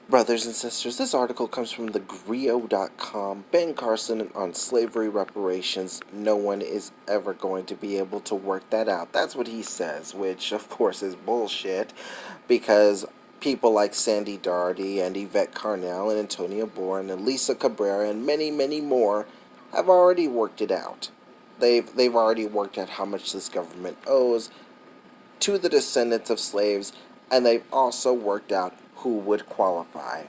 Brothers and sisters, this article comes from thegrio.com. Ben Carson on slavery reparations. No one is ever going to be able to work that out. That's what he says, which of course is bullshit because people like Sandy Doherty and Yvette Carnell and Antonia Bourne and Lisa Cabrera and many, many more have already worked it out. They've already worked out how much this government owes to the descendants of slaves, and they've also worked out who would qualify.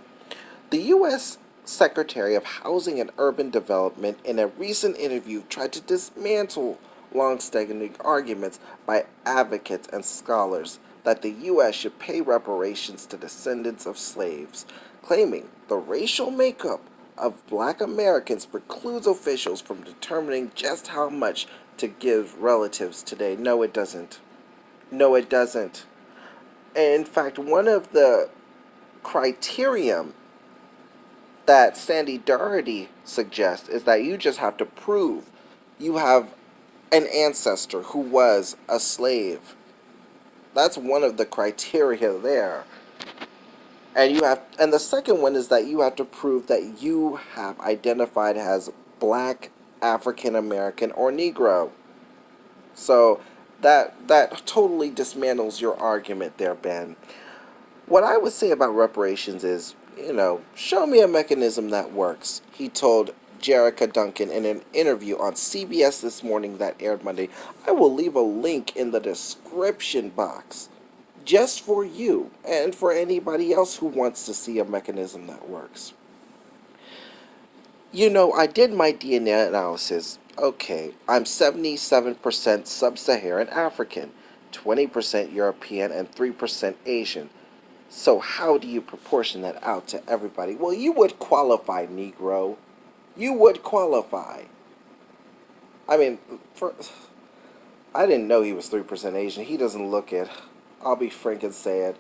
The U.S. Secretary of Housing and Urban Development, in a recent interview, tried to dismantle long-standing arguments by advocates and scholars that the U.S. should pay reparations to descendants of slaves, claiming the racial makeup of black Americans precludes officials from determining just how much to give relatives today. No, it doesn't. No, it doesn't. In fact, one of the criterion that Sandy Doherty suggests is that you just have to prove you have an ancestor who was a slave. That's one of the criteria there. And the second one is that you have to prove that you have identified as black, African American, or Negro. So that totally dismantles your argument there, Ben. What I would say about reparations is, show me a mechanism that works, he told Jerica Duncan in an interview on CBS This Morning that aired Monday. I will leave a link in the description box just for you and for anybody else who wants to see a mechanism that works. I did my DNA analysis. Okay, I'm 77% sub-Saharan African, 20% European, and 3% Asian. So how do you proportion that out to everybody? Well, you would qualify, Negro. You would qualify. I mean, I didn't know he was 3% Asian. He doesn't look it. I'll be frank and say it.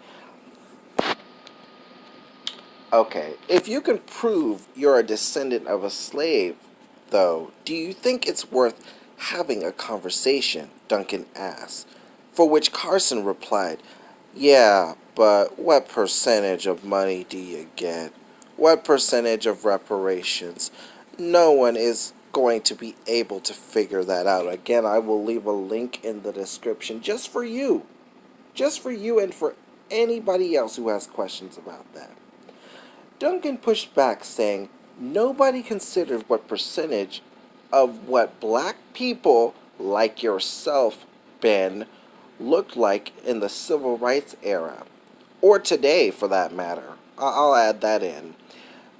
Okay, if you can prove you're a descendant of a slave, though, do you think it's worth having a conversation? Duncan asked. For which Carson replied, yeah, but what percentage of money do you get? What percentage of reparations? No one is going to be able to figure that out. Again, I will leave a link in the description just for you. Just for you and for anybody else who has questions about that. Duncan pushed back, saying nobody considered what percentage of what black people like yourself, Ben, looked like in the civil rights era, or today for that matter. I'll add that in.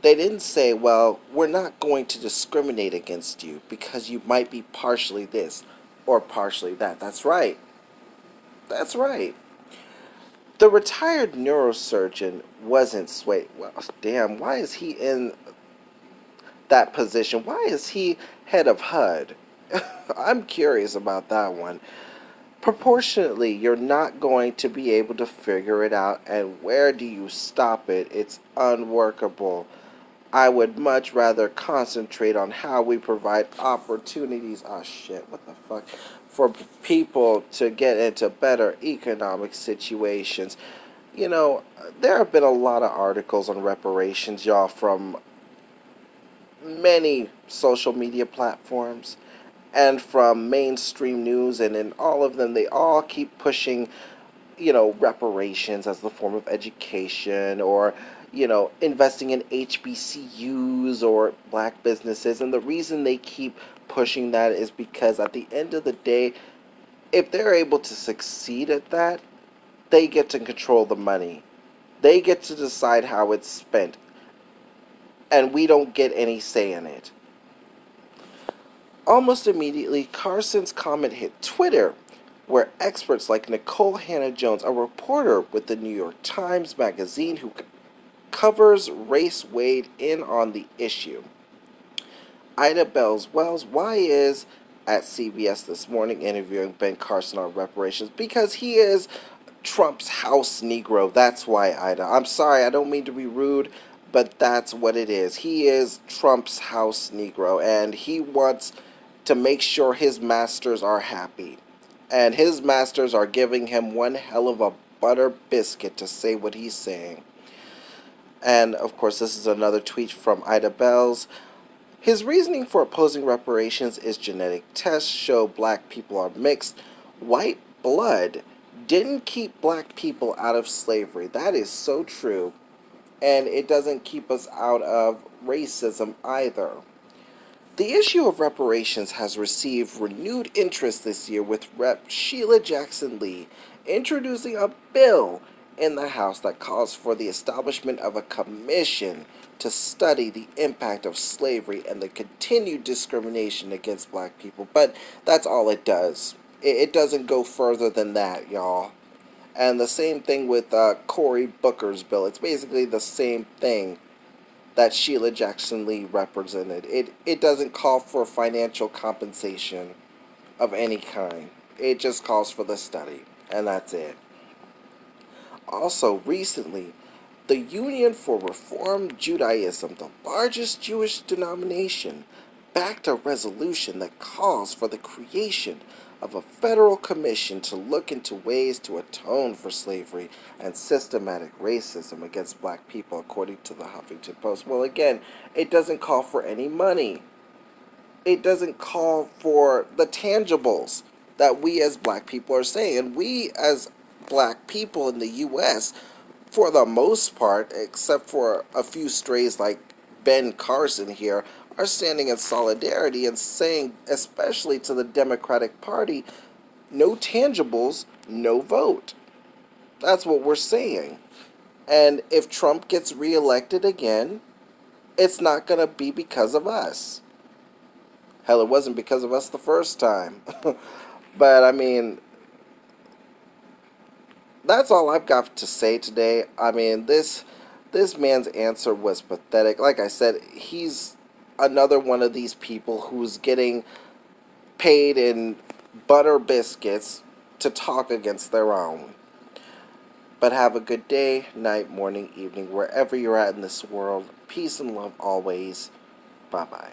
They didn't say, well, we're not going to discriminate against you because you might be partially this or partially that. That's right. That's right. The retired neurosurgeon wasn't swayed. Well, damn, why is he in that position? Why is he head of HUD? I'm curious about that one. Proportionately, you're not going to be able to figure it out, and where do you stop it? It's unworkable. I would much rather concentrate on how we provide opportunities. Oh shit, what the fuck? For people to get into better economic situations. There have been a lot of articles on reparations, y'all, from many social media platforms and from mainstream news, and in all of them, they all keep pushing, reparations as the form of education or, investing in HBCUs or black businesses. And the reason they keep pushing that is because at the end of the day, if they're able to succeed at that, they get to control the money. They get to decide how it's spent. And we don't get any say in it. Almost immediately, Carson's comment hit Twitter, where experts like Nicole Hannah-Jones, a reporter with the New York Times Magazine who covers race, weighed in on the issue. Ida Bells-Wells, why is at CBS This Morning interviewing Ben Carson on reparations? Because he is Trump's house Negro. That's why, Ida. I'm sorry, I don't mean to be rude, but that's what it is. He is Trump's house Negro, and he wants to make sure his masters are happy. And his masters are giving him one hell of a butter biscuit to say what he's saying. And of course, this is another tweet from Ida Bells. His reasoning for opposing reparations is genetic tests show black people are mixed. White blood didn't keep black people out of slavery. That is so true. And it doesn't keep us out of racism either. The issue of reparations has received renewed interest this year with Rep. Sheila Jackson Lee introducing a bill in the House that calls for the establishment of a commission to study the impact of slavery and the continued discrimination against black people. But that's all it does. It doesn't go further than that, y'all. And the same thing with Cory Booker's bill. It's basically the same thing that Sheila Jackson Lee represented. It doesn't call for financial compensation of any kind. It just calls for the study, and that's it. Also, recently, the Union for Reform Judaism, the largest Jewish denomination, backed a resolution that calls for the creation of a federal commission to look into ways to atone for slavery and systematic racism against black people, according to the Huffington Post. Well, again, it doesn't call for any money. It doesn't call for the tangibles that we as black people are saying. We as black people in the U.S., for the most part, except for a few strays like Ben Carson here, are standing in solidarity and saying, especially to the Democratic Party, no tangibles, no vote. That's what we're saying. And if Trump gets reelected again, it's not going to be because of us. Hell, it wasn't because of us the first time. But, I mean, that's all I've got to say today. I mean, this man's answer was pathetic. Like I said, he's another one of these people who's getting paid in butter biscuits to talk against their own. But have a good day, night, morning, evening, wherever you're at in this world. Peace and love always. Bye-bye.